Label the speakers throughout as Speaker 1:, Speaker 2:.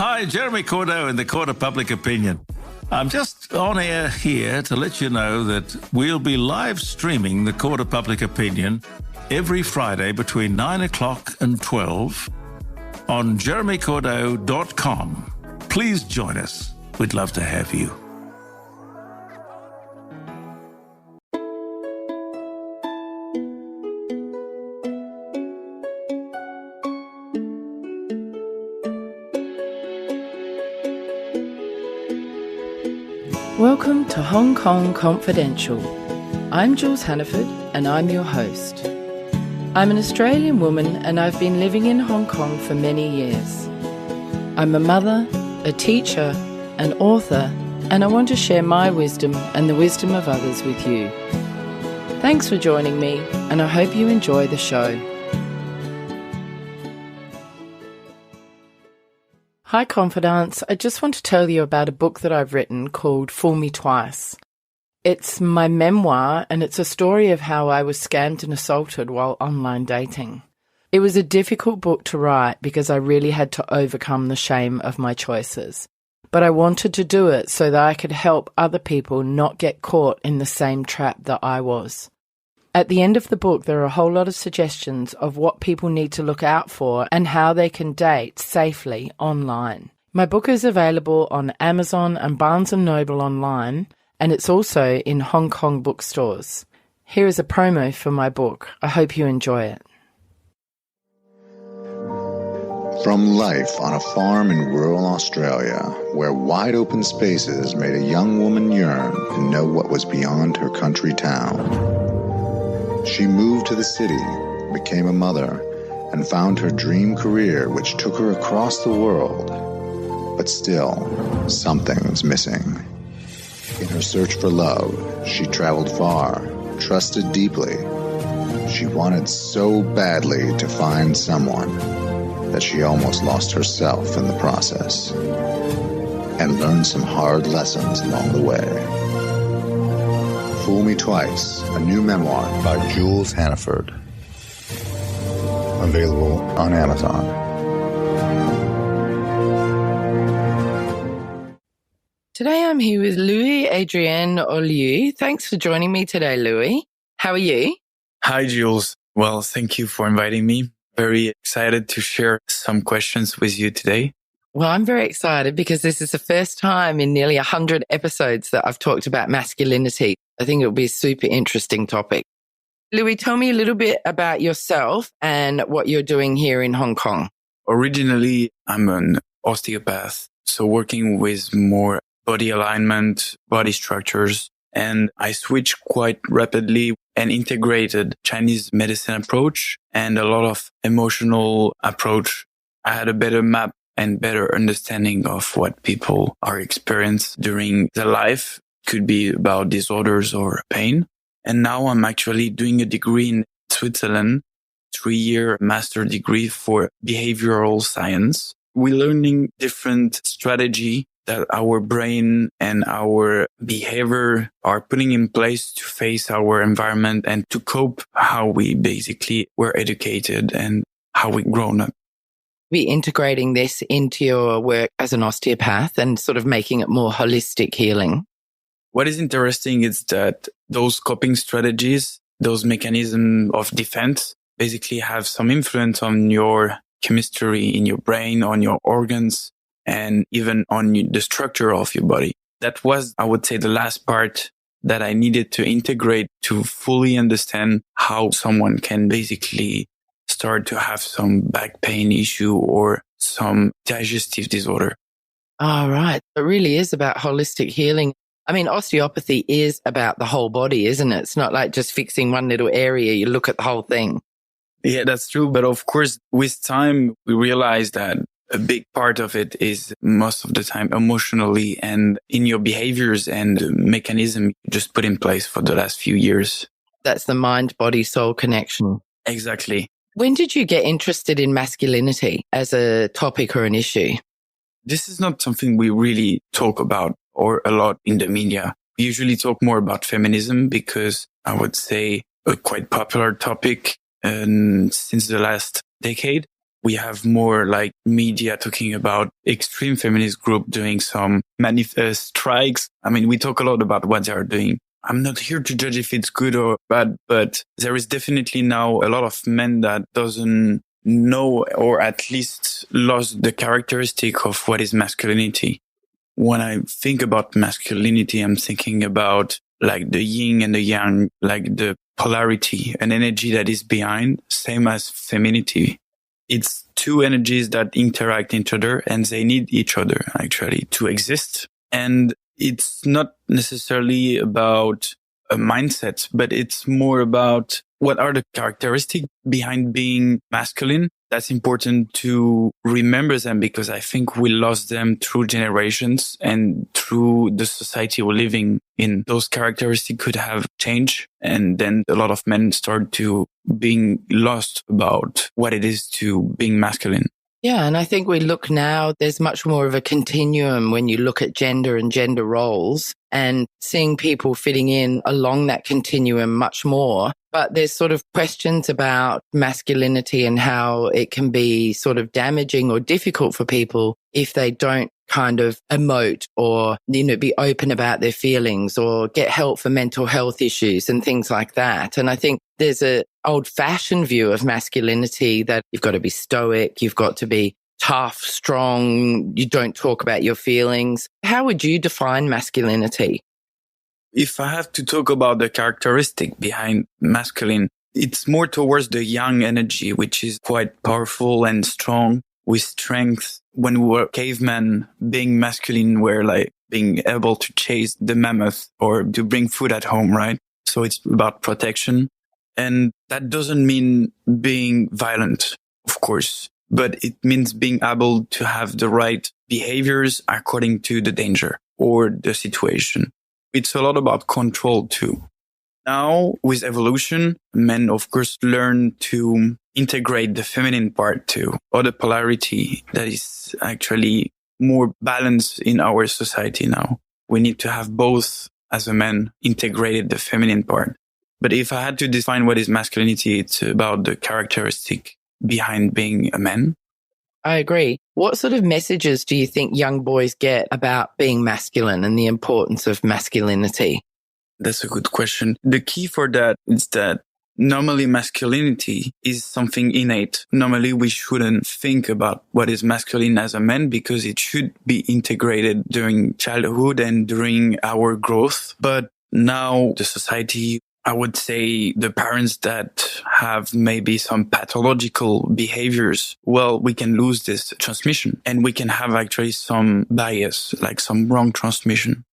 Speaker 1: Hi, Jeremy Cordeaux in the Court of Public Opinion. I'm just on air here to let you know that we'll be live streaming the Court of Public Opinion every Friday between 9 o'clock and 12 on jeremycordeaux.com. Please join us. We'd love to have you.
Speaker 2: Welcome to Hong Kong Confidential. I'm Jules Hannaford and I'm your host. I'm an Australian woman and I've been living in Hong Kong for many years. I'm a mother, a teacher, an author, and I want to share my wisdom and the wisdom of others with you. Thanks for joining me and I hope you enjoy the show. Hi Confidants, I just want to tell you about a book that I've written called Fool Me Twice. It's my memoir and it's a story of how I was scammed and assaulted while online dating. It was a difficult book to write because I really had to overcome the shame of my choices. But I wanted to do it so that I could help other people not get caught in the same trap that I was. At the end of the book, there are a whole lot of suggestions of what people need to look out for and how they can date safely online. My book is available on Amazon and Barnes & Noble online, and it's also in Hong Kong bookstores. Here is a promo for my book. I hope you enjoy it.
Speaker 3: From life on a farm in rural Australia, where wide open spaces made a young woman yearn to know what was beyond her country town. She moved to the city, became a mother, and found her dream career which took her across the world. But still, something's missing. In her search for love, she traveled far, trusted deeply. She wanted so badly to find someone that she almost lost herself in the process and learned some hard lessons along the way. Fool Me Twice, a new memoir by Jules Hannaford. Available on Amazon.
Speaker 2: Today I'm here with Louis Adrienne Olieu. Thanks for joining me today, Louis. How are you?
Speaker 4: Hi, Jules. Well, thank you for inviting me. Very excited to share some questions with you today.
Speaker 2: Well, I'm very excited because this is the first time in nearly 100 episodes that I've talked about masculinity. I think it'll be a super interesting topic. Louis, tell me a little bit about yourself and what you're doing here in Hong Kong.
Speaker 4: Originally, I'm an osteopath, so working with more body alignment, body structures, and I switched quite rapidly and integrated Chinese medicine approach and a lot of emotional approach. I had a better map and better understanding of what people are experiencing during their life. Could be about disorders or pain. And now I'm actually doing a degree in Switzerland, 3-year master degree for behavioral science. We're learning different strategy that our brain and our behavior are putting in place to face our environment and to cope how we basically were educated and how we grown up.
Speaker 2: Be integrating this into your work as an osteopath and sort of making it more holistic healing.
Speaker 4: What is interesting is that those coping strategies, those mechanisms of defense basically have some influence on your chemistry in your brain, on your organs, and even on the structure of your body. That was, I would say, the last part that I needed to integrate to fully understand how someone can basically start to have some back pain issue or some digestive disorder.
Speaker 2: Oh, right. It really is about holistic healing. I mean, osteopathy is about the whole body, isn't it? It's not like just fixing one little area. You look at the whole thing.
Speaker 4: Yeah, that's true. But of course, with time, we realize that a big part of it is most of the time emotionally and in your behaviors and mechanism you just put in place for the last few years.
Speaker 2: That's the mind, body, soul connection.
Speaker 4: Exactly.
Speaker 2: When did you get interested in masculinity as a topic or an issue?
Speaker 4: This is not something we really talk about or a lot in the media. We usually talk more about feminism because I would say a quite popular topic since the last decade. We have more like media talking about extreme feminist group doing some strikes. I mean, we talk a lot about what they are doing. I'm not here to judge if it's good or bad, but there is definitely now a lot of men that doesn't know or at least lost the characteristic of what is masculinity. When I think about masculinity, I'm thinking about like the yin and the yang, like the polarity and energy that is behind, same as femininity. It's two energies that interact each other and they need each other actually to exist. And it's not necessarily about a mindset, but it's more about what are the characteristics behind being masculine. That's important to remember them because I think we lost them through generations and through the society we're living in. Those characteristics could have changed. And then a lot of men start to being lost about what it is to being masculine.
Speaker 2: Yeah, and I think we look now, there's much more of a continuum when you look at gender and gender roles and seeing people fitting in along that continuum much more. But there's sort of questions about masculinity and how it can be sort of damaging or difficult for people if they don't kind of emote or, be open about their feelings or get help for mental health issues and things like that. And I think there's a old-fashioned view of masculinity that you've got to be stoic, you've got to be tough, strong, you don't talk about your feelings. How would you define masculinity?
Speaker 4: If I have to talk about the characteristic behind masculine, it's more towards the yang energy, which is quite powerful and strong with strength. When we were cavemen, being masculine, we're like being able to chase the mammoth or to bring food at home, right? So it's about protection. And that doesn't mean being violent, of course, but it means being able to have the right behaviors according to the danger or the situation. It's a lot about control too. Now, with evolution, men, of course, learn to integrate the feminine part too, or the polarity that is actually more balanced in our society now. We need to have both as a man integrated the feminine part. But if I had to define what is masculinity, it's about the characteristic behind being a man.
Speaker 2: I agree. What sort of messages do you think young boys get about being masculine and the importance of masculinity?
Speaker 4: That's a good question. The key for that is that normally masculinity is something innate. Normally we shouldn't think about what is masculine as a man because it should be integrated during childhood and during our growth. But now the society, I would say the parents that have maybe some pathological behaviors, well, we can lose this transmission and we can have actually some bias, like some wrong transmission.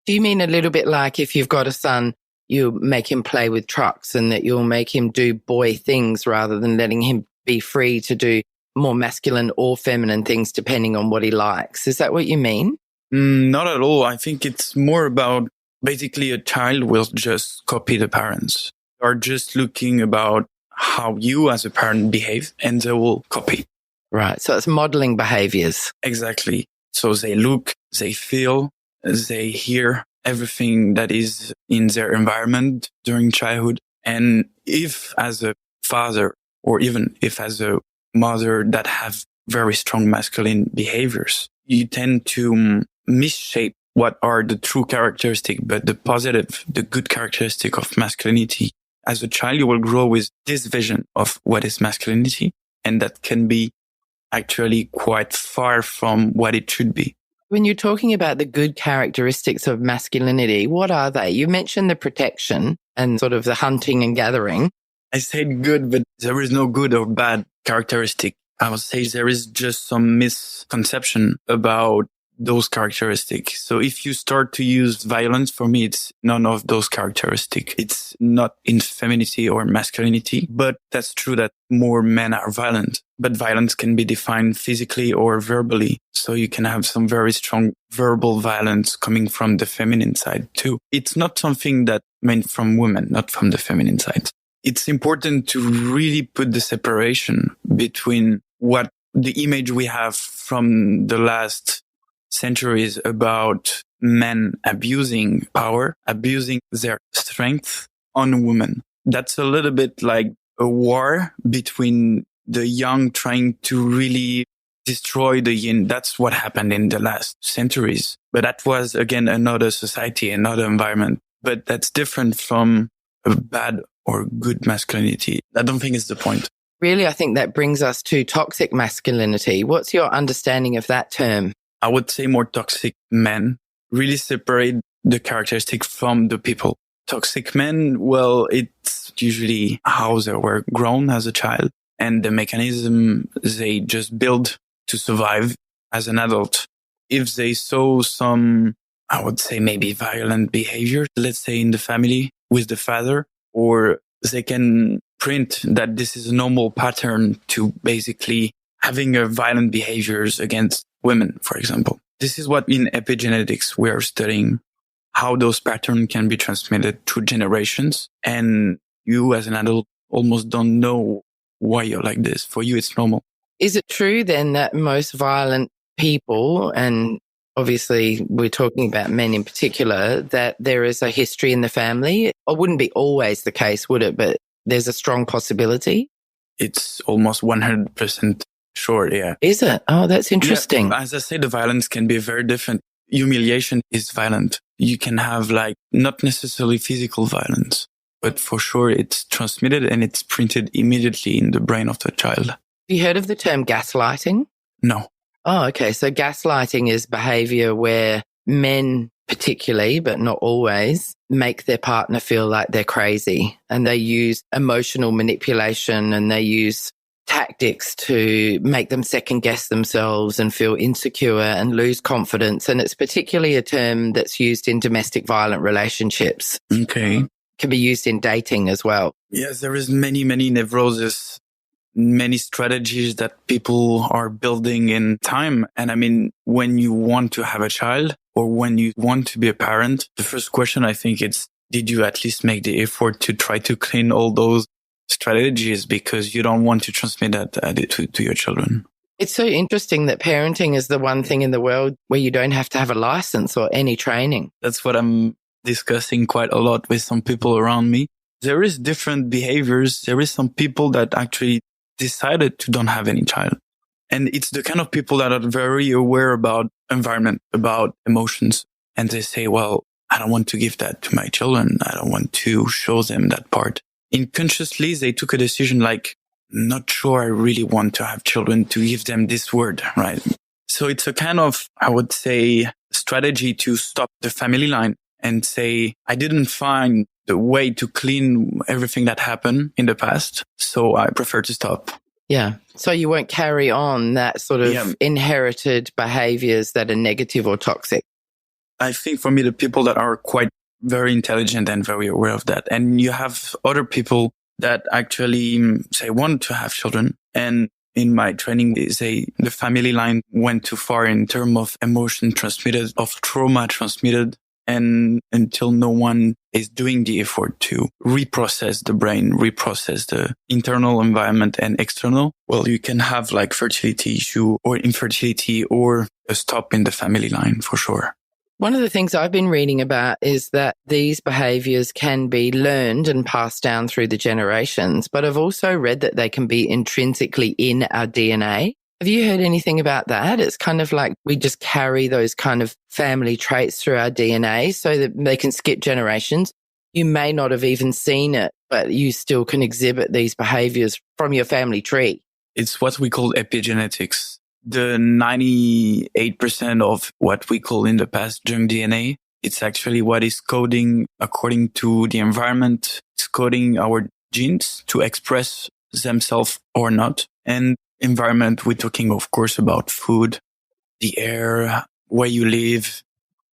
Speaker 2: Do you mean a little bit like if you've got a son, you make him play with trucks and that you'll make him do boy things rather than letting him be free to do more masculine or feminine things depending on what he likes? Is that what you mean?
Speaker 4: Not at all. I think it's more about basically a child will just copy the parents. They are just looking about how you as a parent behave and they will copy.
Speaker 2: Right. So it's modeling behaviors.
Speaker 4: Exactly. So they look, they feel, they hear everything that is in their environment during childhood. And if as a father or even if as a mother that have very strong masculine behaviors, you tend to misshape what are the true characteristics, but the positive, the good characteristic of masculinity. As a child, you will grow with this vision of what is masculinity, and that can be actually quite far from what it should be.
Speaker 2: When you're talking about the good characteristics of masculinity, what are they? You mentioned the protection and sort of the hunting and gathering.
Speaker 4: I said good, but there is no good or bad characteristic. I would say there is just some misconception about those characteristics. So if you start to use violence, for me, it's none of those characteristics. It's not in femininity or masculinity, but that's true that more men are violent. But violence can be defined physically or verbally. So you can have some very strong verbal violence coming from the feminine side too. It's not something that meant from women, not from the feminine side. It's important to really put the separation between what the image we have from the last centuries about men abusing power, abusing their strength on women. That's a little bit like a war between the young trying to really destroy the yin. That's what happened in the last centuries. But that was, again, another society, another environment. But that's different from a bad or good masculinity. I don't think it's the point.
Speaker 2: Really, I think that brings us to toxic masculinity. What's your understanding of that term?
Speaker 4: I would say more toxic men really separate the characteristic from the people. Toxic men, well, it's usually how they were grown as a child and the mechanism they just build to survive as an adult. If they saw some, I would say maybe violent behavior, let's say in the family with the father, or they can print that this is a normal pattern to basically having a violent behaviors against women, for example. This is what in epigenetics we are studying, how those patterns can be transmitted through generations. And you as an adult almost don't know why you're like this. For you, it's normal.
Speaker 2: Is it true then that most violent people, and obviously we're talking about men in particular, that there is a history in the family? It wouldn't be always the case, would it? But there's a strong possibility.
Speaker 4: It's almost 100% sure, yeah.
Speaker 2: Is it? Oh, that's interesting.
Speaker 4: Yeah, as I say, the violence can be very different. Humiliation is violent. You can have not necessarily physical violence, but for sure it's transmitted and it's printed immediately in the brain of the child.
Speaker 2: Have you heard of the term gaslighting?
Speaker 4: No.
Speaker 2: Oh, okay. So gaslighting is behavior where men particularly, but not always, make their partner feel like they're crazy, and they use emotional manipulation and they use tactics to make them second guess themselves and feel insecure and lose confidence. And it's particularly a term that's used in domestic violent relationships.
Speaker 4: Okay.
Speaker 2: It can be used in dating as well.
Speaker 4: Yes, there is many neuroses, many strategies that people are building in time. And I mean, when you want to have a child or when you want to be a parent, the first question I think is, did you at least make the effort to try to clean all those strategies, because you don't want to transmit that to your children?
Speaker 2: It's so interesting that parenting is the one thing in the world where you don't have to have a license or any training.
Speaker 4: That's what I'm discussing quite a lot with some people around me. There is different behaviors. There is some people that actually decided to don't have any child. And it's the kind of people that are very aware about environment, about emotions. And they say, well, I don't want to give that to my children. I don't want to show them that part. Unconsciously, they took a decision like, not sure I really want to have children, to give them this word, right? So it's a kind of, I would say, strategy to stop the family line and say, I didn't find the way to clean everything that happened in the past, so I prefer to stop.
Speaker 2: Yeah. So you won't carry on that sort of inherited behaviors that are negative or toxic.
Speaker 4: I think for me, the people that are quite very intelligent and very aware of that. And you have other people that actually say want to have children. And in my training, they say the family line went too far in terms of emotion transmitted, of trauma transmitted. And until no one is doing the effort to reprocess the brain, reprocess the internal environment and external, well, you can have fertility issue or infertility or a stop in the family line for sure.
Speaker 2: One of the things I've been reading about is that these behaviors can be learned and passed down through the generations, but I've also read that they can be intrinsically in our DNA. Have you heard anything about that? It's kind of like we just carry those kind of family traits through our DNA so that they can skip generations. You may not have even seen it, but you still can exhibit these behaviors from your family tree.
Speaker 4: It's what we call epigenetics. The 98% of what we call in the past junk DNA, it's actually what is coding according to the environment. It's coding our genes to express themselves or not. And environment, we're talking, of course, about food, the air, where you live.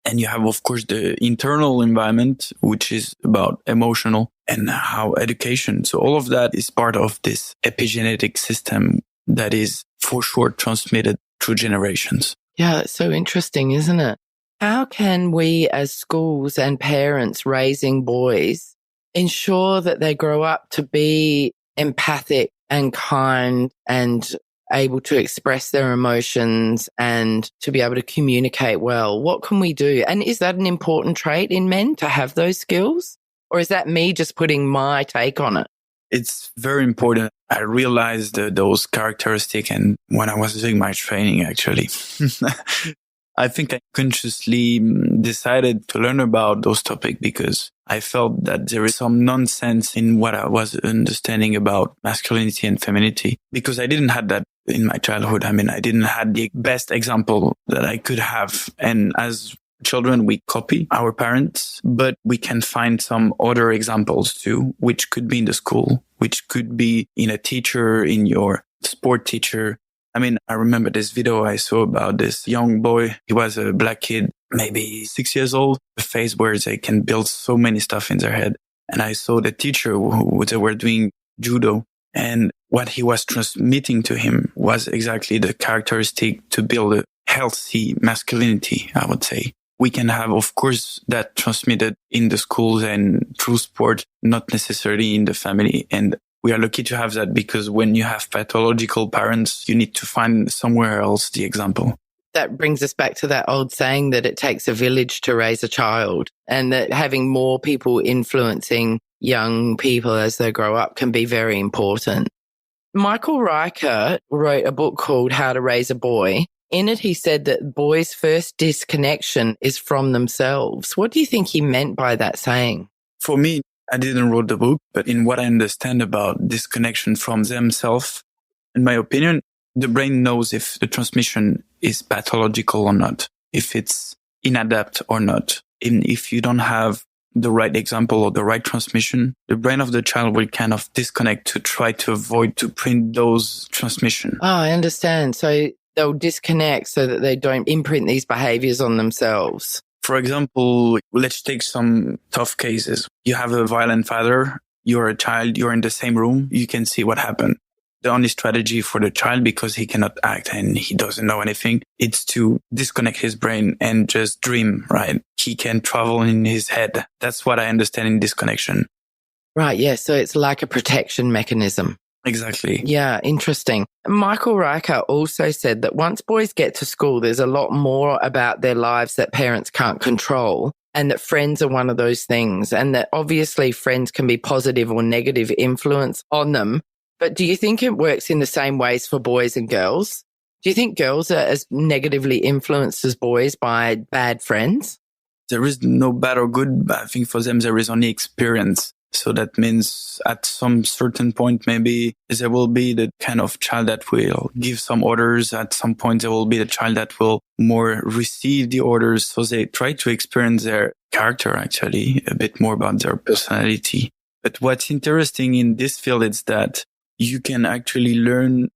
Speaker 4: And you have, of course, the internal environment, which is about emotional and how education. So all of that is part of this epigenetic system that is for sure transmitted through generations.
Speaker 2: Yeah, it's so interesting, isn't it? How can we as schools and parents raising boys ensure that they grow up to be empathic and kind and able to express their emotions and to be able to communicate well? What can we do? And is that an important trait in men to have those skills? Or is that me just putting my take on it?
Speaker 4: It's very important. I realized those characteristics and when I was doing my training, actually. I think I consciously decided to learn about those topics because I felt that there is some nonsense in what I was understanding about masculinity and femininity because I didn't have that in my childhood. I mean, I didn't have the best example that I could have. And as children, we copy our parents, but we can find some other examples too, which could be in the school, which could be in a teacher, in your sport teacher. I mean, I remember this video I saw about this young boy. He was a black kid, maybe 6 years old, a face where they can build so many stuff in their head. And I saw the teacher who they were doing judo. And what he was transmitting to him was exactly the characteristic to build a healthy masculinity, I would say. We can have, of course, that transmitted in the schools and through sport, not necessarily in the family. And we are lucky to have that because when you have pathological parents, you need to find somewhere else the example.
Speaker 2: That brings us back to that old saying that it takes a village to raise a child, and that having more people influencing young people as they grow up can be very important. Michael Riker wrote a book called How to Raise a Boy. In it, he said that boys' first disconnection is from themselves. What do you think he meant by that saying?
Speaker 4: For me, I didn't write the book, but in what I understand about disconnection from themselves, in my opinion, the brain knows if the transmission is pathological or not, if it's inadept or not. And if you don't have the right example or the right transmission, the brain of the child will kind of disconnect to try to avoid to print those transmission.
Speaker 2: Oh, I understand. So they'll disconnect so that they don't imprint these behaviors on themselves.
Speaker 4: For example, let's take some tough cases. You have a violent father, you're a child, you're in the same room, you can see what happened. The only strategy for the child, because he cannot act and he doesn't know anything, it's to disconnect his brain and just dream, right? He can travel in his head. That's what I understand in disconnection.
Speaker 2: Right, yeah. So it's like a protection mechanism.
Speaker 4: Exactly.
Speaker 2: Yeah, interesting. Michael Riker also said that once boys get to school, there's a lot more about their lives that parents can't control, and that friends are one of those things, and that obviously friends can be positive or negative influence on them. But do you think it works in the same ways for boys and girls? Do you think girls are as negatively influenced as boys by bad friends?
Speaker 4: There is no bad or good, but I think for them there is only experience. So that means at some certain point, maybe there will be the kind of child that will give some orders. At some point, there will be the child that will more receive the orders. So they try to experience their character, actually, a bit more about their personality. But what's interesting in this field is that you can actually learn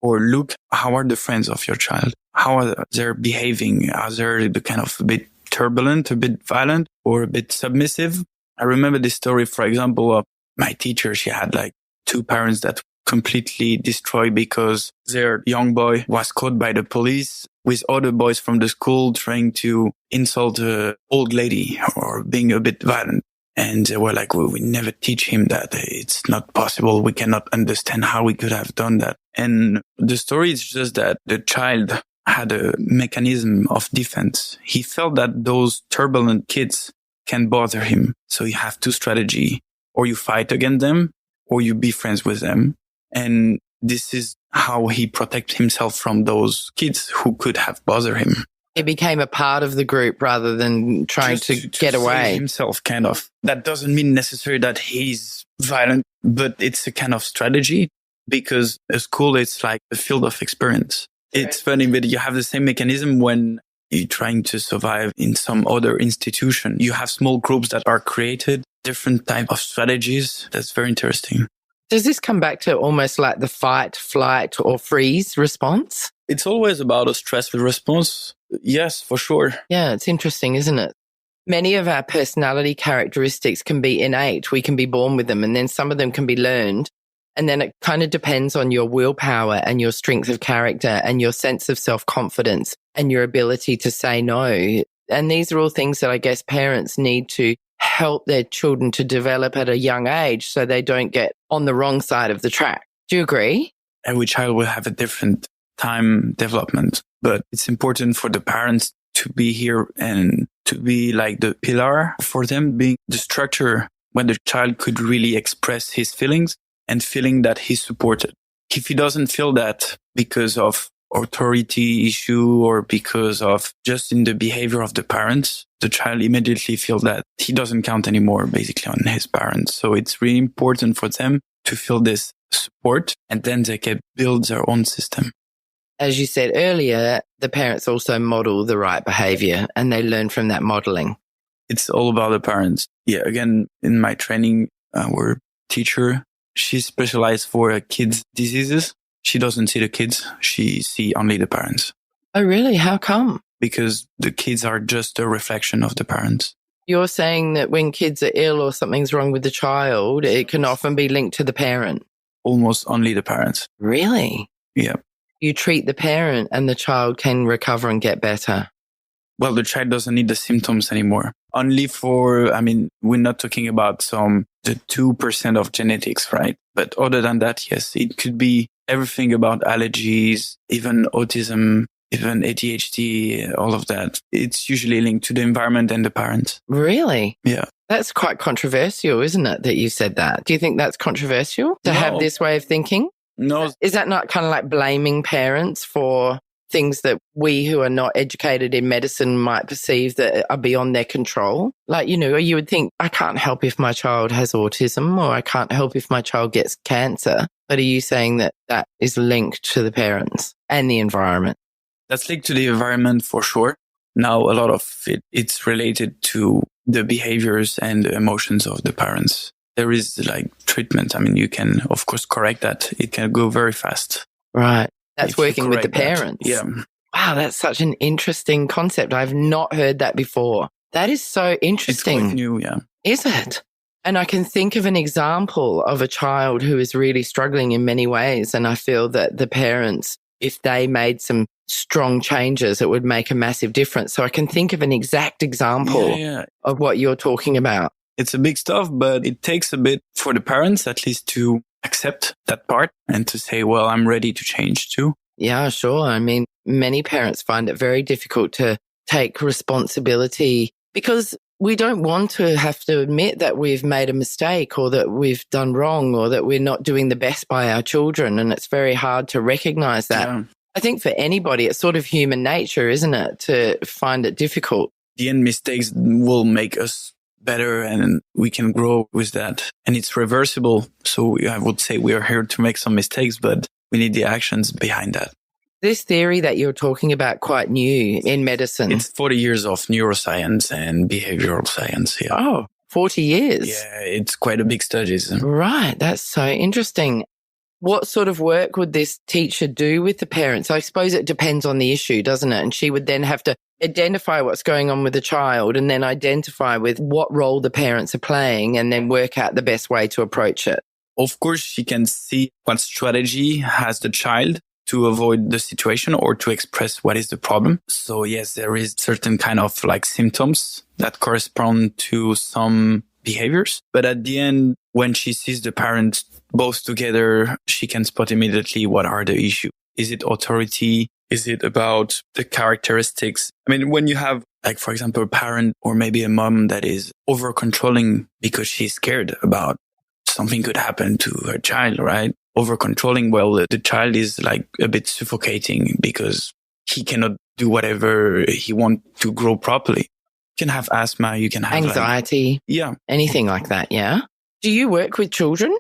Speaker 4: or look how are the friends of your child? How are they behaving? Are they the kind of a bit turbulent, a bit violent, or a bit submissive? I remember this story, for example, of my teacher. She had like two parents that completely destroyed because their young boy was caught by the police with other boys from the school trying to insult an old lady or being a bit violent. And they were like, well, we never teach him that. It's not possible. We cannot understand how we could have done that. And the story is just that the child had a mechanism of defense. He felt that those turbulent kids can bother him. So you have two strategies. Or you fight against them, or you be friends with them. And this is how he protects himself from those kids who could have bothered him.
Speaker 2: He became a part of the group rather than trying to get away.
Speaker 4: Save himself, kind of. That doesn't mean necessarily that he's violent, but it's a kind of strategy because a school is like a field of experience. It's funny, but you have the same mechanism when you're trying to survive in some other institution. You have small groups that are created, different type of strategies. That's very interesting.
Speaker 2: Does this come back to almost like the fight, flight, or freeze response?
Speaker 4: It's always about a stressful response. Yes, for sure.
Speaker 2: Yeah, it's interesting, isn't it? Many of our personality characteristics can be innate. We can be born with them, and then some of them can be learned. And then it kind of depends on your willpower and your strength of character and your sense of self-confidence and your ability to say no. And these are all things that I guess parents need to help their children to develop at a young age so they don't get on the wrong side of the track. Do you agree?
Speaker 4: Every child will have a different time development, but it's important for the parents to be here and to be like the pillar for them, being the structure when the child could really express his feelings. and feeling that he's supported. If he doesn't feel that because of authority issue or because of just in the behavior of the parents, the child immediately feels that he doesn't count anymore basically on his parents. So it's really important for them to feel this support, and then they can build their own system.
Speaker 2: As you said earlier, the parents also model the right behavior and they learn from that modeling.
Speaker 4: It's all about the parents. Yeah, again, in my training, our teacher, she's specialized for kids' diseases. She doesn't see the kids. She sees only the parents.
Speaker 2: Oh, really? How come?
Speaker 4: Because the kids are just a reflection of the parents.
Speaker 2: You're saying that when kids are ill or something's wrong with the child, it can often be linked to the parent.
Speaker 4: Almost only the parents.
Speaker 2: Really?
Speaker 4: Yeah.
Speaker 2: You treat the parent and the child can recover and get better.
Speaker 4: Well, the child doesn't need the symptoms anymore. Only for, we're not talking about the 2% of genetics, right? But other than that, yes, it could be everything about allergies, even autism, even ADHD, all of that. It's usually linked to the environment and the parents.
Speaker 2: Really?
Speaker 4: Yeah.
Speaker 2: That's quite controversial, isn't it, that you said that? Do you think that's controversial to have this way of thinking?
Speaker 4: No.
Speaker 2: Is that not kind of like blaming parents for things that we who are not educated in medicine might perceive that are beyond their control? Like, you would think, I can't help if my child has autism, or I can't help if my child gets cancer. But are you saying that that is linked to the parents and the environment?
Speaker 4: That's linked to the environment for sure. Now, a lot of it's related to the behaviors and the emotions of the parents. There is treatment. You can, of course, correct that. It can go very fast.
Speaker 2: Right. That's working with the parents.
Speaker 4: Yeah.
Speaker 2: Wow, that's such an interesting concept. I've not heard that before. That is so interesting.
Speaker 4: It's quite new, yeah.
Speaker 2: Is it? And I can think of an example of a child who is really struggling in many ways. And I feel that the parents, if they made some strong changes, it would make a massive difference. So I can think of an exact example of what you're talking about.
Speaker 4: It's a big stuff, but it takes a bit for the parents at least to accept that part and to say, well, I'm ready to change too.
Speaker 2: Yeah, sure. Many parents find it very difficult to take responsibility because we don't want to have to admit that we've made a mistake or that we've done wrong or that we're not doing the best by our children. And it's very hard to recognize that. Yeah. I think for anybody, it's sort of human nature, isn't it, to find it difficult?
Speaker 4: The end mistakes will make us better and we can grow with that. And it's reversible. So I would say we are here to make some mistakes, but we need the actions behind that.
Speaker 2: This theory that you're talking about, quite new in medicine.
Speaker 4: It's 40 years of neuroscience and behavioral science. Yeah.
Speaker 2: Oh, 40 years.
Speaker 4: Yeah, it's quite a big study.
Speaker 2: Right. That's so interesting. What sort of work would this teacher do with the parents? I suppose it depends on the issue, doesn't it? And she would then have to identify what's going on with the child and then identify with what role the parents are playing and then work out the best way to approach it.
Speaker 4: Of course, she can see what strategy has the child to avoid the situation or to express what is the problem. So yes, there is certain kind of symptoms that correspond to some behaviors. But at the end, when she sees the parents both together, she can spot immediately what are the issues. Is it authority? Is it about the characteristics? When you have, for example, a parent or maybe a mom that is over controlling because she's scared about something could happen to her child, right? Over controlling, well, the child is a bit suffocating because he cannot do whatever he wants to grow properly. You can have asthma, you can have
Speaker 2: anxiety. Anything like that, yeah? Do you work with children?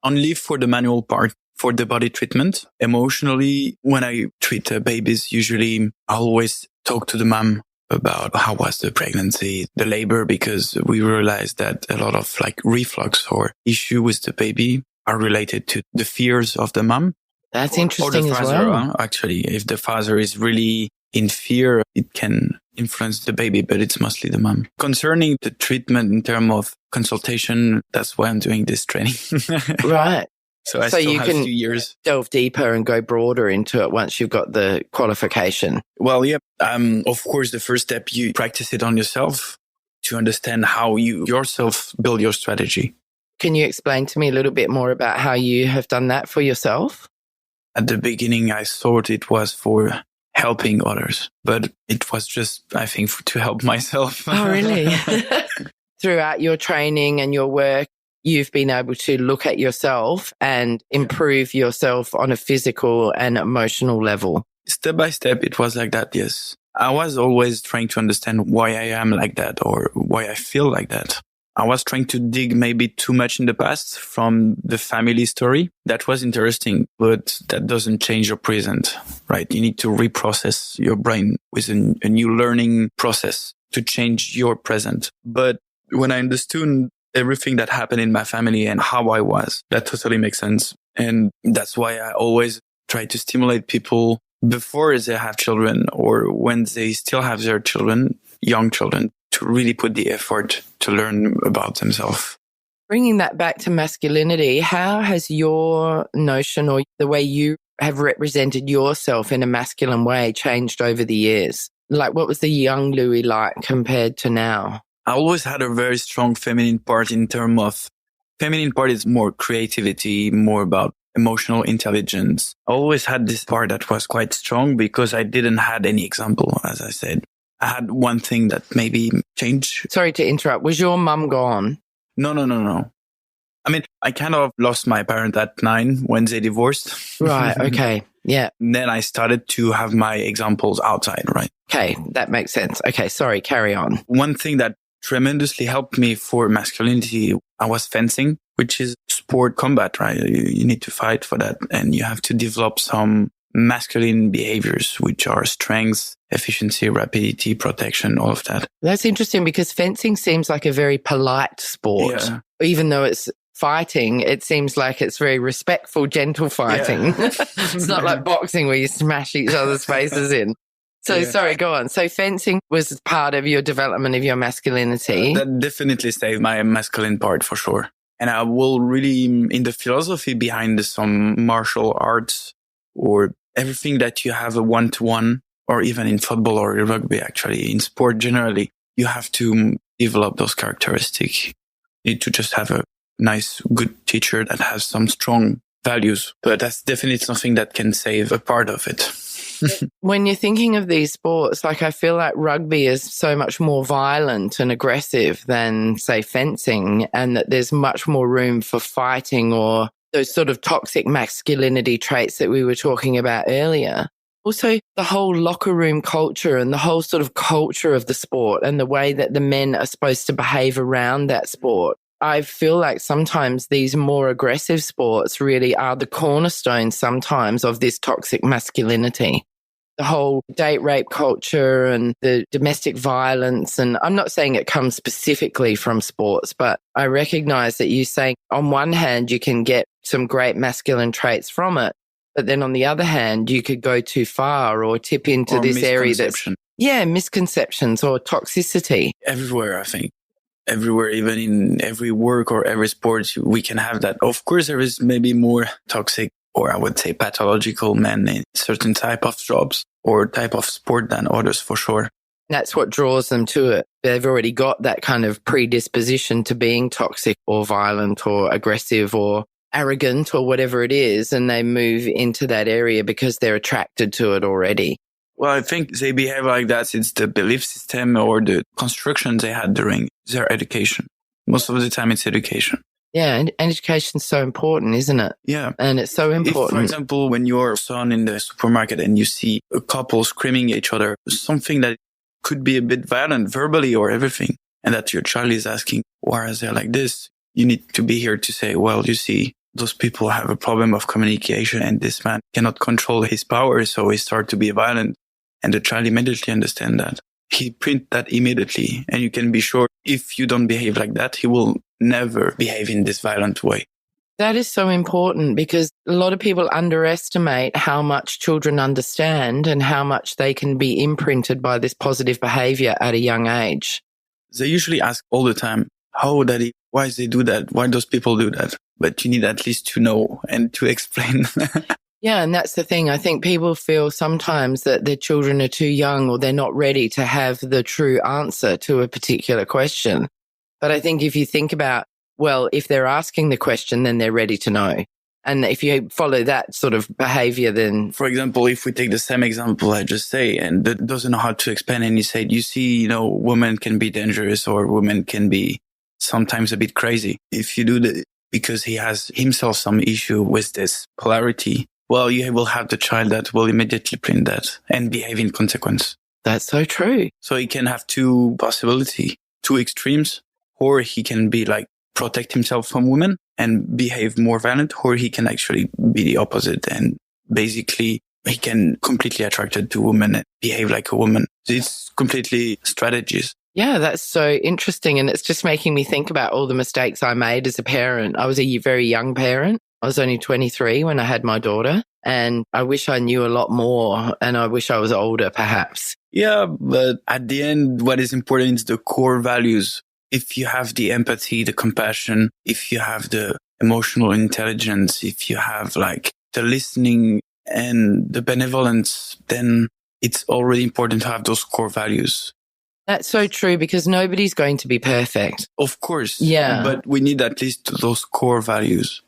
Speaker 4: Only for the manual part, for the body treatment. Emotionally, when I treat babies, usually I always talk to the mom about how was the pregnancy, the labor, because we realized that a lot of reflux or issue with the baby are related to the fears of the mom.
Speaker 2: That's interesting
Speaker 4: or the father,
Speaker 2: as well.
Speaker 4: Actually, if the father is really in fear, it can influence the baby, but it's mostly the mom. Concerning the treatment in terms of consultation, that's why I'm doing this training.
Speaker 2: Right.
Speaker 4: So I still
Speaker 2: you
Speaker 4: have
Speaker 2: can
Speaker 4: a few years.
Speaker 2: Delve deeper and go broader into it once you've got the qualification.
Speaker 4: Well, yeah. Of course, the first step, you practice it on yourself to understand how you yourself build your strategy.
Speaker 2: Can you explain to me a little bit more about how you have done that for yourself?
Speaker 4: At the beginning, I thought it was for helping others, but it was just, I think, to help myself.
Speaker 2: Oh, really? Throughout your training and your work, you've been able to look at yourself and improve yourself on a physical and emotional level.
Speaker 4: Step by step, it was like that, yes. I was always trying to understand why I am like that or why I feel like that. I was trying to dig maybe too much in the past from the family story. That was interesting, but that doesn't change your present, right? You need to reprocess your brain with a new learning process to change your present. But when I understood everything that happened in my family and how I was, that totally makes sense. And that's why I always try to stimulate people before they have children or when they still have their children, young children, to really put the effort to learn about themselves.
Speaker 2: Bringing that back to masculinity, how has your notion or the way you have represented yourself in a masculine way changed over the years? Like, what was the young Louis like compared to now?
Speaker 4: I always had a very strong feminine part in terms of feminine part is more creativity, more about emotional intelligence. I always had this part that was quite strong because I didn't had any example, as I said. I had one thing that maybe changed.
Speaker 2: Sorry to interrupt. Was your mum gone?
Speaker 4: No. I mean, I kind of lost my parent at 9 when they divorced.
Speaker 2: Right. Okay. Yeah.
Speaker 4: Then I started to have my examples outside, right?
Speaker 2: Okay. That makes sense. Okay. Sorry. Carry on.
Speaker 4: One thing that tremendously helped me for masculinity, I was fencing, which is sport combat, right? You need to fight for that and you have to develop some masculine behaviors, which are strength, efficiency, rapidity, protection, all of that.
Speaker 2: That's interesting because fencing seems like a very polite sport.
Speaker 4: Yeah.
Speaker 2: Even though it's fighting, it seems like it's very respectful, gentle fighting. Yeah. It's not like boxing where you smash each other's faces in. So sorry, go on. So fencing was part of your development of your masculinity.
Speaker 4: That definitely saved my masculine part for sure. And I will really, in the philosophy behind some martial arts or everything that you have a one-to-one, or even in football or rugby, actually, in sport generally, you have to develop those characteristics. You need to just have a nice, good teacher that has some strong values. But that's definitely something that can save a part of it.
Speaker 2: When you're thinking of these sports, like I feel like rugby is so much more violent and aggressive than, say, fencing, and that there's much more room for fighting or those sort of toxic masculinity traits that we were talking about earlier. Also, the whole locker room culture and the whole sort of culture of the sport and the way that the men are supposed to behave around that sport. I feel like sometimes these more aggressive sports really are the cornerstone sometimes of this toxic masculinity. The whole date rape culture and the domestic violence. And I'm not saying it comes specifically from sports, but I recognize that you say on one hand, you can get some great masculine traits from it. But then on the other hand, you could go too far or tip into this area that's, misconceptions or toxicity.
Speaker 4: Everywhere, I think. Everywhere, even in every work or every sport, we can have that. Of course, there is maybe more toxic or I would say pathological men in certain type of jobs or type of sport than others for sure.
Speaker 2: That's what draws them to it. They've already got that kind of predisposition to being toxic or violent or aggressive or arrogant or whatever it is, and they move into that area because they're attracted to it already.
Speaker 4: Well, I think they behave like that since the belief system or the construction they had during their education. Most of the time it's education.
Speaker 2: Yeah, and education's so important, isn't it?
Speaker 4: Yeah.
Speaker 2: And it's so important.
Speaker 4: If, for example, when your son in the supermarket and you see a couple screaming at each other, something that could be a bit violent verbally or everything, and that your child is asking, why are they like this? You need to be here to say, well, you see, those people have a problem of communication and this man cannot control his power, so he starts to be violent. And the child immediately understands that. He print that immediately. And you can be sure if you don't behave like that, he will never behave in this violent way.
Speaker 2: That is so important because a lot of people underestimate how much children understand and how much they can be imprinted by this positive behavior at a young age.
Speaker 4: They usually ask all the time, how, daddy, why they do that? Why those people do that? But you need at least to know and to explain.
Speaker 2: Yeah, and that's the thing. I think people feel sometimes that their children are too young or they're not ready to have the true answer to a particular question. But I think if you think about, well, if they're asking the question, then they're ready to know. And if you follow that sort of behavior, then...
Speaker 4: For example, if we take the same example I just say, and that doesn't know how to explain, and you say, you see, women can be dangerous or women can be sometimes a bit crazy. If you do the, because he has himself some issue with this polarity, well, you will have the child that will immediately print that and behave in consequence.
Speaker 2: That's so true.
Speaker 4: So he can have two possibilities, two extremes, or he can be like protect himself from women and behave more violent, or he can actually be the opposite and basically he can completely attracted to women and behave like a woman. It's completely strategies.
Speaker 2: Yeah, that's so interesting. And it's just making me think about all the mistakes I made as a parent. I was a very young parent. I was only 23 when I had my daughter, and I wish I knew a lot more, and I wish I was older, perhaps.
Speaker 4: Yeah, but at the end, what is important is the core values. If you have the empathy, the compassion, if you have the emotional intelligence, if you have like the listening and the benevolence, then it's already important to have those core values.
Speaker 2: That's so true, because nobody's going to be perfect.
Speaker 4: Of course.
Speaker 2: Yeah.
Speaker 4: But we need at least those core values.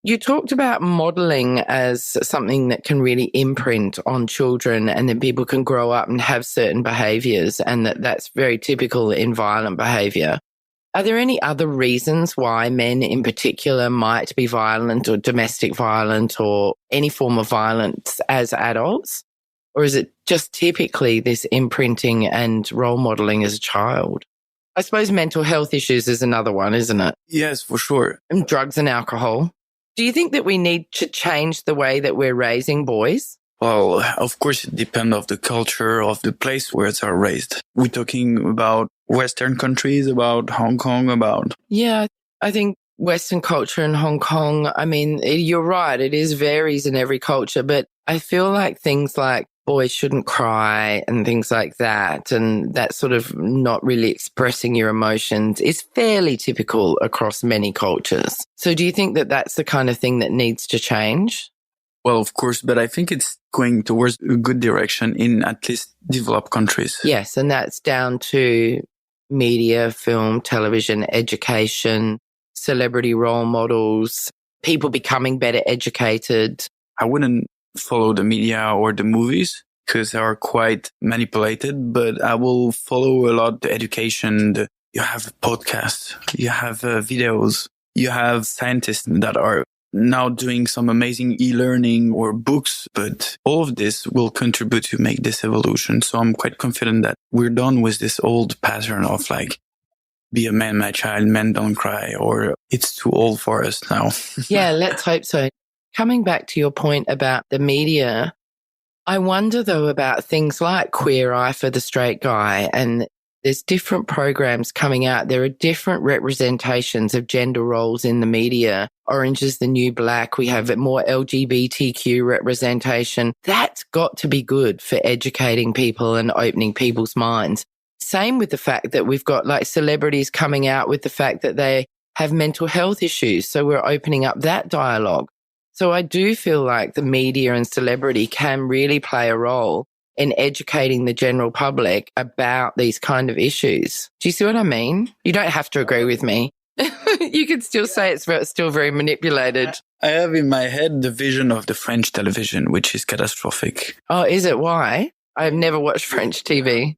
Speaker 2: You talked about modeling as something that can really imprint on children, and then people can grow up and have certain behaviors, and that's very typical in violent behavior. Are there any other reasons why men in particular might be violent or domestic violent or any form of violence as adults? Or is it just typically this imprinting and role modeling as a child? I suppose mental health issues is another one, isn't it?
Speaker 4: Yes, for sure.
Speaker 2: And drugs and alcohol. Do you think that we need to change the way that we're raising boys?
Speaker 4: Well, of course, it depends on the culture of the place where they are raised. We're talking about Western countries, about Hong Kong, about...
Speaker 2: Yeah, I think Western culture in Hong Kong, I mean, you're right, it is varies in every culture, but I feel like things like boys shouldn't cry and things like that, and that sort of not really expressing your emotions is fairly typical across many cultures. So do you think that that's the kind of thing that needs to change?
Speaker 4: Well, of course, but I think it's going towards a good direction in at least developed countries.
Speaker 2: Yes, and that's down to media, film, television, education, celebrity role models, people becoming better educated.
Speaker 4: I wouldn't follow the media or the movies because they are quite manipulated, but I will follow a lot the education. You have podcasts, you have videos, you have scientists that are now doing some amazing e-learning or books, but all of this will contribute to make this evolution. So I'm quite confident that we're done with this old pattern of like, be a man, my child, men don't cry, or it's too old for us now.
Speaker 2: Yeah, let's hope so. Coming back to your point about the media, I wonder though about things like Queer Eye for the Straight Guy, and there's different programs coming out. There are different representations of gender roles in the media. Orange is the New Black. We have more LGBTQ representation. That's got to be good for educating people and opening people's minds. Same with the fact that we've got like celebrities coming out with the fact that they have mental health issues. So we're opening up that dialogue. So I do feel like the media and celebrity can really play a role in educating the general public about these kind of issues. Do you see what I mean? You don't have to agree with me. You could still say it's still very manipulated.
Speaker 4: I have in my head the vision of the French television, which is catastrophic.
Speaker 2: Oh, is it? Why? I've never watched French TV.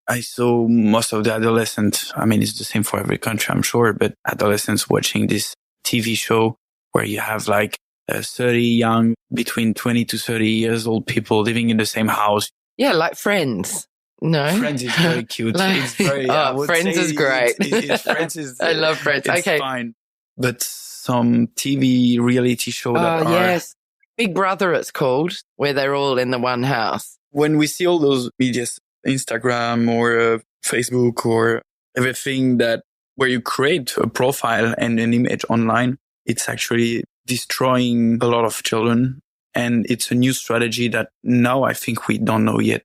Speaker 4: I saw most of the adolescents. I mean, it's the same for every country, I'm sure, but adolescents watching this TV show where you have like 30 young, between 20 to 30 years old people living in the same house.
Speaker 2: Yeah, like Friends. No?
Speaker 4: Friends is very cute. It's very,
Speaker 2: Friends is great.
Speaker 4: Friends is,
Speaker 2: I love Friends.
Speaker 4: It's
Speaker 2: okay.
Speaker 4: fine. But some TV reality show that
Speaker 2: yes. Big Brother it's called, where they're all in the one house.
Speaker 4: When we see all those medias, Instagram or Facebook or everything that where you create a profile and an image online, it's actually destroying a lot of children. And it's a new strategy that now I think we don't know yet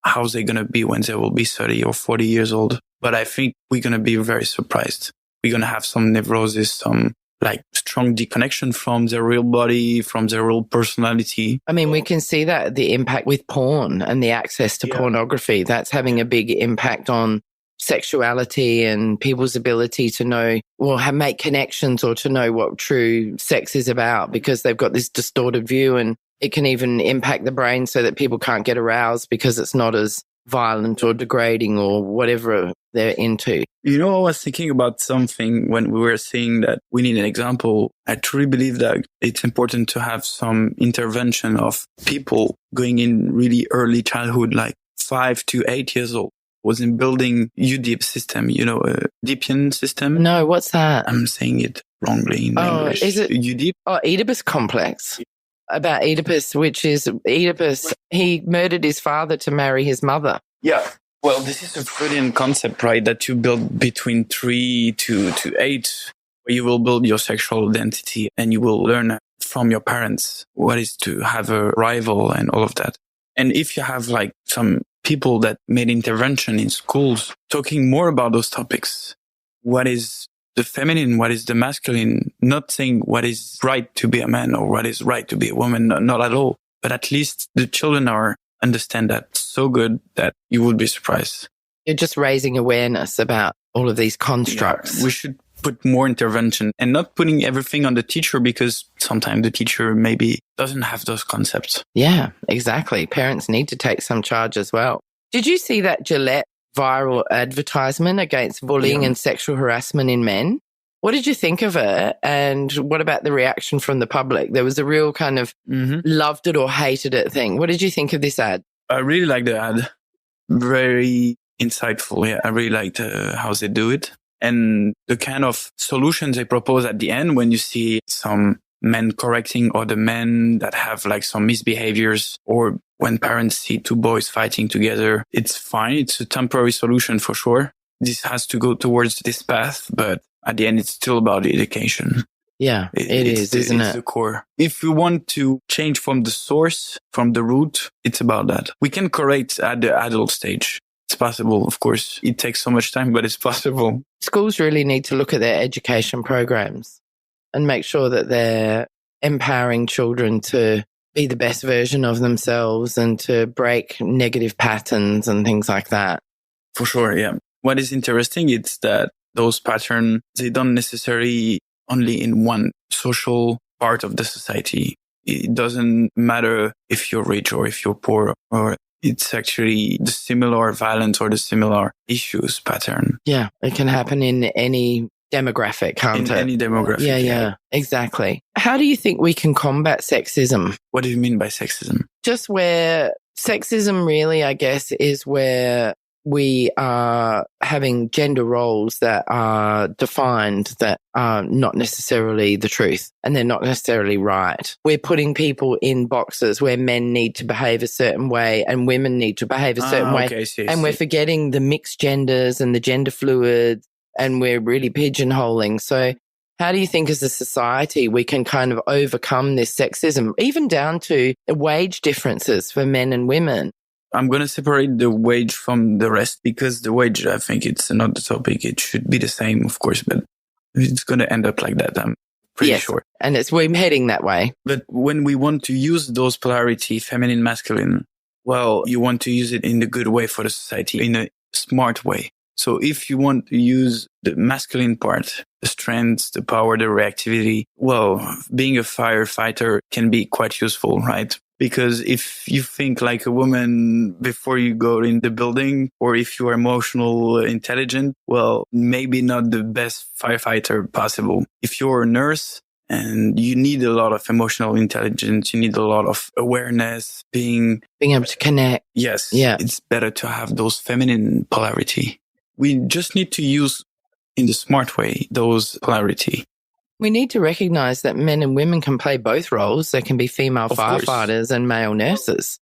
Speaker 4: how they're going to be when they will be 30 or 40 years old. But I think we're going to be very surprised. We're going to have some neurosis, some like strong disconnection from their real body, from their real personality.
Speaker 2: I mean, we can see that the impact with porn and the access to pornography, that's having a big impact on sexuality and people's ability to know or make connections or to know what true sex is about, because they've got this distorted view, and it can even impact the brain so that people can't get aroused because it's not as violent or degrading or whatever they're into.
Speaker 4: You know, I was thinking about something when we were saying that we need an example. I truly believe that it's important to have some intervention of people going in really early childhood, like 5 to 8 years old. Was in building UDEEP system, you know, a Deepian system.
Speaker 2: No, what's that?
Speaker 4: I'm saying it wrongly in English.
Speaker 2: Is it
Speaker 4: UDEEP?
Speaker 2: Oh, Oedipus complex. About Oedipus, which is Oedipus, he murdered his father to marry his mother.
Speaker 4: Yeah. Well, this is a brilliant concept, right? That you build between 3 to 8, where you will build your sexual identity and you will learn from your parents what is to have a rival and all of that. And if you have like some people that made intervention in schools talking more about those topics, what is the feminine, what is the masculine, not saying what is right to be a man or what is right to be a woman, not at all. But at least the children understand that so good that you would be surprised.
Speaker 2: You're just raising awareness about all of these constructs.
Speaker 4: Yeah, we should put more intervention and not putting everything on the teacher, because sometimes the teacher maybe doesn't have those concepts.
Speaker 2: Yeah, exactly. Parents need to take some charge as well. Did you see that Gillette viral advertisement against bullying and sexual harassment in men? What did you think of it? And what about the reaction from the public? There was a real kind of loved it or hated it thing. What did you think of this ad?
Speaker 4: I really like the ad. Very insightful. Yeah, I really liked how they do it. And the kind of solutions they propose at the end when you see some men correcting other men that have like some misbehaviors, or when parents see two boys fighting together, it's fine. It's a temporary solution for sure. This has to go towards this path, but at the end, it's still about education.
Speaker 2: Yeah, isn't it?
Speaker 4: It's the core. If we want to change from the source, from the root, it's about that. We can correct at the adult stage. It's possible, of course. It takes so much time, but it's possible.
Speaker 2: Schools really need to look at their education programs and make sure that they're empowering children to be the best version of themselves and to break negative patterns and things like that.
Speaker 4: For sure, yeah. What is interesting is that those patterns, they don't necessarily only in one social part of the society. It doesn't matter if you're rich or if you're poor, or it's actually the similar violence or the similar issues pattern.
Speaker 2: Yeah, it can happen in any demographic, can't it?
Speaker 4: In any demographic.
Speaker 2: Yeah, exactly. How do you think we can combat sexism?
Speaker 4: What do you mean by sexism?
Speaker 2: Just where sexism really, I guess, is where we are having gender roles that are defined that are not necessarily the truth and they're not necessarily right. We're putting people in boxes where men need to behave a certain way and women need to behave a certain way.
Speaker 4: I see.
Speaker 2: We're forgetting the mixed genders and the gender fluids, and we're really pigeonholing. So how do you think as a society we can kind of overcome this sexism, even down to wage differences for men and women?
Speaker 4: I'm going to separate the wage from the rest, because the wage, I think it's not the topic. It should be the same, of course, but it's going to end up like that. I'm pretty sure.
Speaker 2: And we're heading that way.
Speaker 4: But when we want to use those polarity, feminine, masculine, well, you want to use it in the good way for the society, in a smart way. So if you want to use the masculine part, the strengths, the power, the reactivity, well, being a firefighter can be quite useful, right? Because if you think like a woman before you go in the building, or if you are emotional intelligent, well, maybe not the best firefighter possible. If you're a nurse and you need a lot of emotional intelligence, you need a lot of awareness, being
Speaker 2: able to connect.
Speaker 4: Yes.
Speaker 2: Yeah.
Speaker 4: It's better to have those feminine polarity. We just need to use in the smart way, those polarity.
Speaker 2: We need to recognize that men and women can play both roles. They can be female firefighters and male nurses.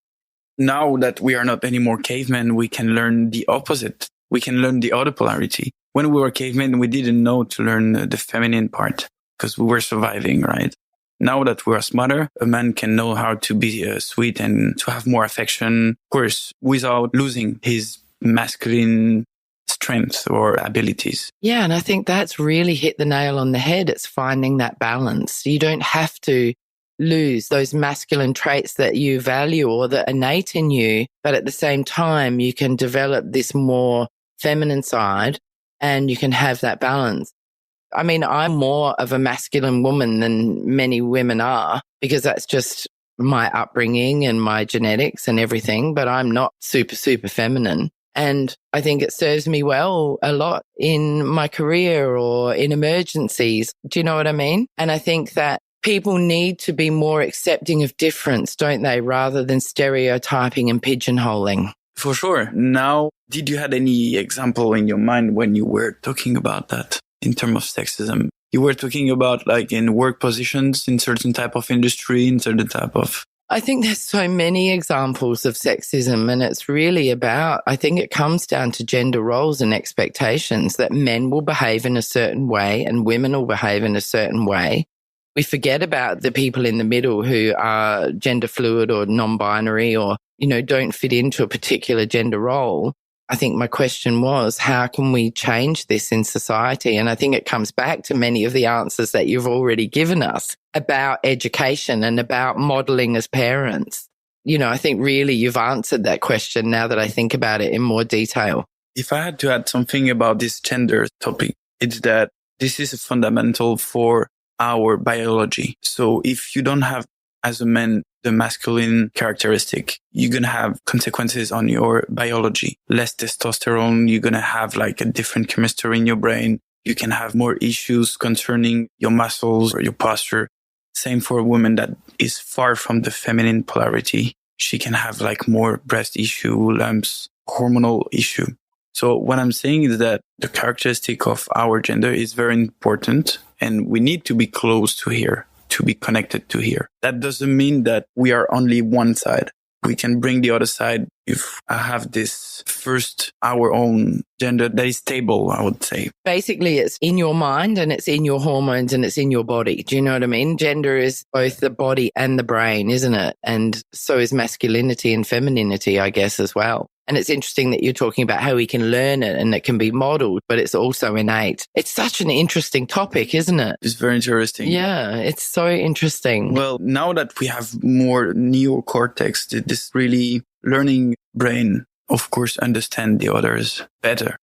Speaker 4: Now that we are not anymore cavemen, we can learn the opposite. We can learn the other polarity. When we were cavemen, we didn't know to learn the feminine part because we were surviving, right? Now that we are smarter, a man can know how to be sweet and to have more affection, of course, without losing his masculine strengths or abilities.
Speaker 2: Yeah, and I think that's really hit the nail on the head. It's finding that balance. You don't have to lose those masculine traits that you value or that are innate in you, but at the same time, you can develop this more feminine side and you can have that balance. I mean, I'm more of a masculine woman than many women are because that's just my upbringing and my genetics and everything, but I'm not super, super feminine. And I think it serves me well a lot in my career or in emergencies. Do you know what I mean? And I think that people need to be more accepting of difference, don't they, rather than stereotyping and pigeonholing.
Speaker 4: For sure. Now, did you had any example in your mind when you were talking about that in terms of sexism? You were talking about like in work positions, in certain type of industry, in certain type of...
Speaker 2: I think there's so many examples of sexism, and it's really about, I think it comes down to gender roles and expectations, that men will behave in a certain way and women will behave in a certain way. We forget about the people in the middle who are gender fluid or non-binary or, don't fit into a particular gender role. I think my question was, how can we change this in society? And I think it comes back to many of the answers that you've already given us about education and about modeling as parents. I think really you've answered that question now that I think about it in more detail.
Speaker 4: If I had to add something about this gender topic, it's that this is fundamental for our biology. So if you don't have, as a man, the masculine characteristic, you're going to have consequences on your biology. Less testosterone, you're going to have like a different chemistry in your brain. You can have more issues concerning your muscles or your posture. Same for a woman that is far from the feminine polarity. She can have like more breast issue, lumps, hormonal issue. So what I'm saying is that the characteristic of our gender is very important and we need to be close to here, to be connected to here. That doesn't mean that we are only one side. We can bring the other side if I have this first, our own gender that is stable, I would say.
Speaker 2: Basically, it's in your mind and it's in your hormones and it's in your body. Do you know what I mean? Gender is both the body and the brain, isn't it? And so is masculinity and femininity, I guess, as well. And it's interesting that you're talking about how we can learn it and it can be modeled, but it's also innate. It's such an interesting topic, isn't it?
Speaker 4: It's very interesting.
Speaker 2: Yeah, it's so interesting.
Speaker 4: Well, now that we have more neocortex, this really learning brain, of course, understand the others better.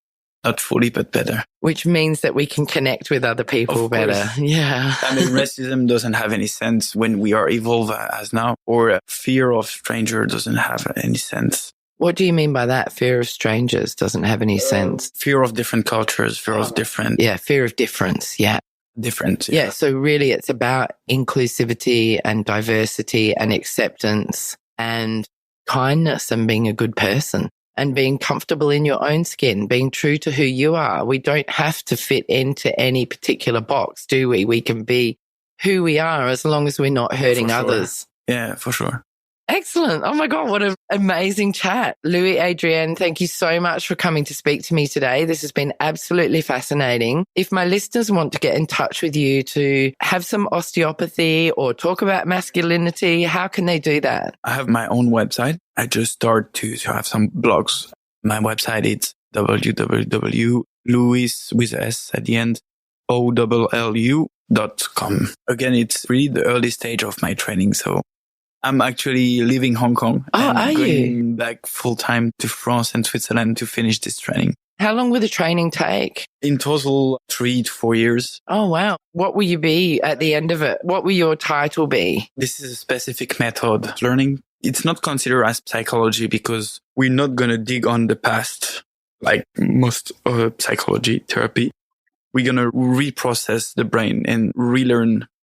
Speaker 4: Not fully, but better.
Speaker 2: Which means that we can connect with other people better. Yeah.
Speaker 4: I mean, racism doesn't have any sense when we are evolved as now, or fear of stranger doesn't have any sense.
Speaker 2: What do you mean by that? Fear of strangers doesn't have any sense.
Speaker 4: Fear of different cultures, fear of different.
Speaker 2: Yeah, fear of difference. Yeah.
Speaker 4: Different.
Speaker 2: Yeah. So really it's about inclusivity and diversity and acceptance and kindness and being a good person and being comfortable in your own skin, being true to who you are. We don't have to fit into any particular box, do we? We can be who we are as long as we're not hurting others.
Speaker 4: Yeah, for sure.
Speaker 2: Excellent. Oh my God, what an amazing chat. Louis-Adrien, thank you so much for coming to speak to me today. This has been absolutely fascinating. If my listeners want to get in touch with you to have some osteopathy or talk about masculinity, how can they do that?
Speaker 4: I have my own website. I just start to have some blogs. My website is www.louis with S at the end, OLLU.com. Again, it's really the early stage of my training. So I'm actually leaving Hong Kong and going back full time to France and Switzerland to finish this training.
Speaker 2: How long will the training take?
Speaker 4: In total, 3 to 4 years.
Speaker 2: Oh, wow. What will you be at the end of it? What will your title be?
Speaker 4: This is a specific method learning. It's not considered as psychology because we're not going to dig on the past like most psychology therapy. We're going to reprocess the brain and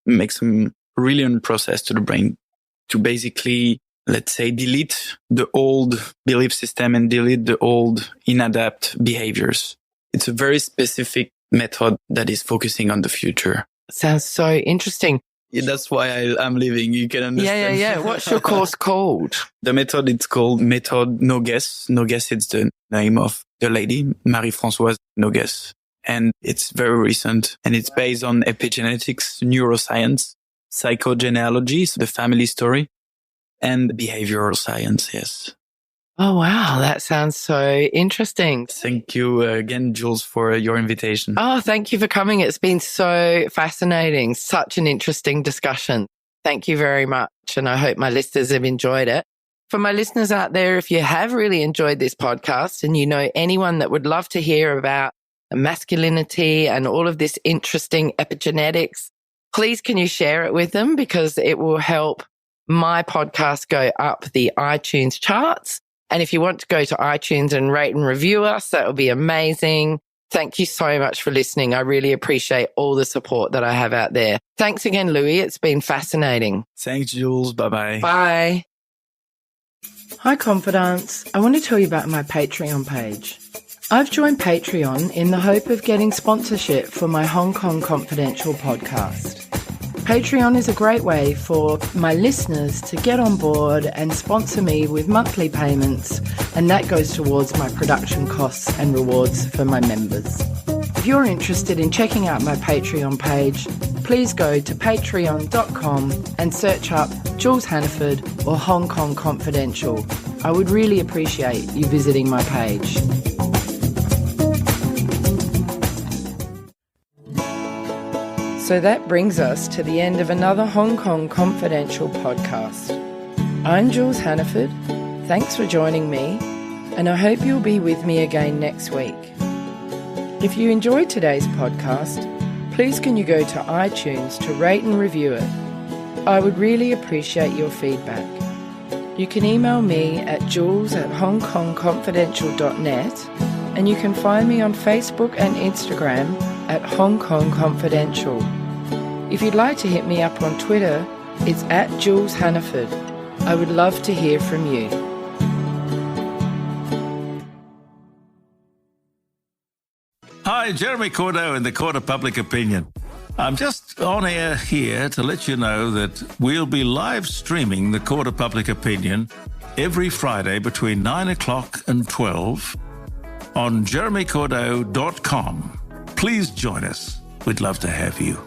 Speaker 4: make some relearn process to the brain to basically, let's say, delete the old belief system and delete the old inadapt behaviors. It's a very specific method that is focusing on the future.
Speaker 2: Sounds so interesting.
Speaker 4: Yeah, that's why I'm leaving. You can understand.
Speaker 2: Yeah. What's your course called?
Speaker 4: The method, it's called Method Nogues. Nogues, it's the name of the lady, Marie-Françoise Nogues. And it's very recent. And it's based on epigenetics, neuroscience, psychogenealogy, so the family story, and behavioral science, yes.
Speaker 2: Oh, wow. That sounds so interesting.
Speaker 4: Thank you again, Jules, for your invitation.
Speaker 2: Oh, thank you for coming. It's been so fascinating. Such an interesting discussion. Thank you very much. And I hope my listeners have enjoyed it. For my listeners out there, if you have really enjoyed this podcast and you know anyone that would love to hear about masculinity and all of this interesting epigenetics, please can you share it with them because it will help my podcast go up the iTunes charts And if you want to go to iTunes and rate and review us, that would be amazing. Thank you so much for listening. I really appreciate all the support that I have out there. Thanks again, Louis. It's been fascinating.
Speaker 4: Thanks, Jules. Bye-bye.
Speaker 2: Bye. Hi, Confidants. I want to tell you about my Patreon page. I've joined Patreon in the hope of getting sponsorship for my Hong Kong Confidential podcast. Patreon is a great way for my listeners to get on board and sponsor me with monthly payments, and that goes towards my production costs and rewards for my members. If you're interested in checking out my Patreon page, please go to patreon.com and search up Jules Hannaford or Hong Kong Confidential. I would really appreciate you visiting my page. So that brings us to the end of another Hong Kong Confidential podcast. I'm Jules Hannaford. Thanks for joining me, and I hope you'll be with me again next week. If you enjoyed today's podcast, please can you go to iTunes to rate and review it. I would really appreciate your feedback. You can email me at jules@hongkongconfidential.net, and you can find me on Facebook and Instagram at Hong Kong Confidential. If you'd like to hit me up on Twitter, it's at Jules Hannaford. I would love to hear from you.
Speaker 1: Hi, Jeremy Cordeaux in the Court of Public Opinion. I'm just on air here to let you know that we'll be live streaming the Court of Public Opinion every Friday between 9 o'clock and 12 on jeremycordeaux.com. Please join us. We'd love to have you.